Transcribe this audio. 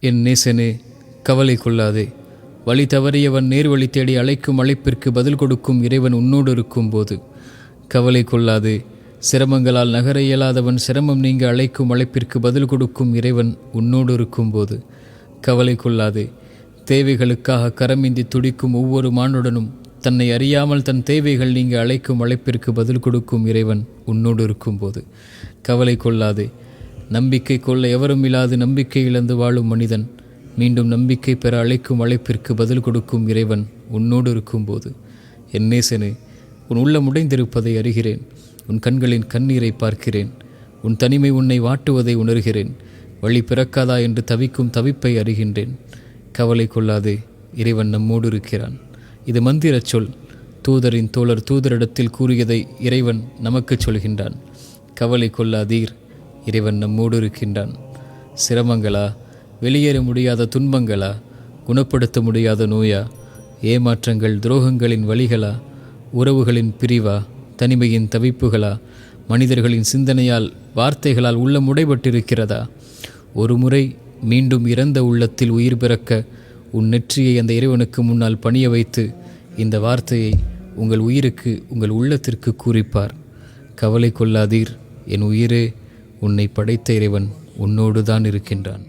என் நேசனே, கவலை கொள்ளாதே. வழி தவறியவன் நேர்வழி தேடி அழைக்கும் அழைப்பிற்கு பதில் கொடுக்கும் இறைவன் உன்னோடு இருக்கும்போது கவலை கொள்ளாதே. சிரமங்களால் நகர இயலாதவன் சிரமம் நீங்க அழைக்கும் அழைப்பிற்கு பதில் கொடுக்கும் இறைவன் உன்னோடு இருக்கும்போது கவலை கொள்ளாதே. தேவைகளுக்காக கரமிந்தி துடிக்கும் ஒவ்வொரு மானுடனும் தன்னை அறியாமல் தன் தேவைகள் நீங்க அழைக்கும் அழைப்பிற்கு பதில் கொடுக்கும் இறைவன் உன்னோடு இருக்கும்போது கவலை கொள்ளாதே. நம்பிக்கை கொள்ள எவரும் இல்லாது நம்பிக்கை இழந்து வாழும் மனிதன் மீண்டும் நம்பிக்கை பெற அழைக்கும் அழைப்பிற்கு பதில் கொடுக்கும் இறைவன் உன்னோடு இருக்கும்போது என் நேசனே, உன் உள்ளம் உடைந்திருப்பதை அறிகிறேன். உன் கண்களின் கண்ணீரை பார்க்கிறேன். உன் தனிமை உன்னை வாட்டுவதை உணர்கிறேன். வழி பிறக்காதா என்று தவிக்கும் தவிப்பை அறிகின்றேன். கவலை கொள்ளாதே, இறைவன் நம்மோடு இருக்கிறான். இது மந்திரச் சொல். தூதரின் தோழர் தூதரிடத்தில் கூறியதை இறைவன் நமக்கு சொல்கின்றான். கவலை கொள்ளாதீர், இறைவன் நம்மோடு இருக்கின்றான். சிரமங்களா, வெளியேற முடியாத துன்பங்களா, குணப்படுத்த முடியாத நோயா, ஏமாற்றங்கள் துரோகங்களின் வழிகளா, உறவுகளின் பிரிவா, தனிமையின் தவிப்புகளா, மனிதர்களின் சிந்தனையால் வார்த்தைகளால் உள்ளம் உடைபட்டிருக்கிறதா? ஒரு முறை மீண்டும் இறந்த உள்ளத்தில் உயிர் பிறக்க உன் நெற்றியை அந்த இறைவனுக்கு முன்னால் பணிய வைத்து இந்த வார்த்தையை உங்கள் உயிருக்கு, உங்கள் உள்ளத்திற்கு கூறிப்பார். கவலை கொள்ளாதீர் என் உயிரே, உன்னை படைத்த இறைவன் உன்னோடு தான் இருக்கின்றான்.